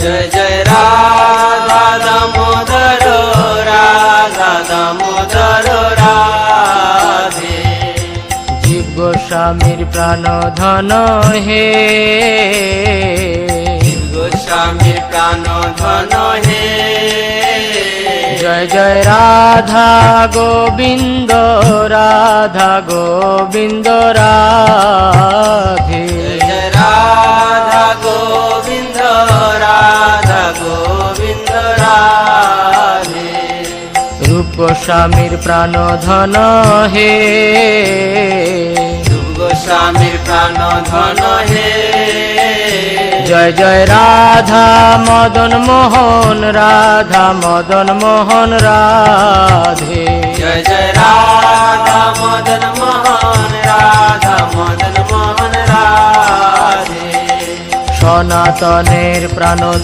জয় জয় রাধা দামোদর রাধা দামোদর রাধে। জীব গোস্বামীর প্রাণ ধন হে, গোস্বামীর প্রাণ ধন হে। জয় জয় রাধা গোবিন্দ রাধা গোবিন্দ রাধে। জয় জয় রাধা গোবিন্দ রাধা গোবিন্দ রাধে। রূপ গোস্বামীর প্রাণ ধন হে, রূপ গোস্বামীর প্রাণ ধন হে। জয় জয় রাধা মদন মোহন রাধা মদন মোহন রাধে। জয় জয় রাধা মদন মোহন রাধা মদন মোহন রাধে। সনাতনের প্রাণ